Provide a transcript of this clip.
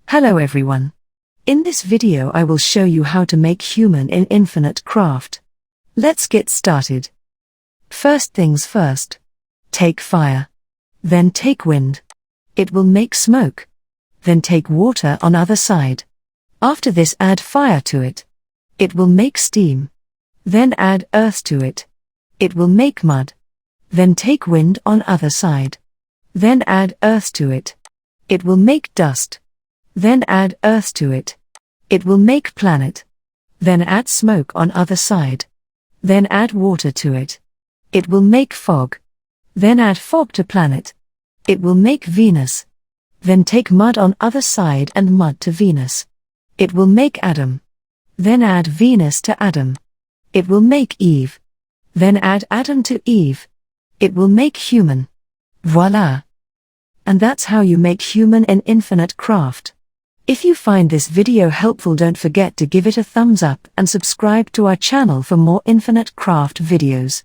Hello everyone. In this video I will show you how to make human in Infinite Craft. Let's get started. First things first. Take fire. Then take wind. It will make smoke. Then take water on other side. After this add fire to it. It will make steam. Then add earth to it. It will make mud. Then take wind on other side. Then add earth to it. It will make dust. Then add earth to it. It will make planet. Then add smoke on other side. Then add water to it. It will make fog. Then add fog to planet. It will make Venus. Then take mud on other side and mud to Venus. It will make Adam. Then add Venus to Adam. It will make Eve. Then add Adam to Eve. It will make human. Voila! And that's how you make human in Infinite Craft. If you find this video helpful, don't forget to give it a thumbs up and subscribe to our channel for more Infinite Craft videos.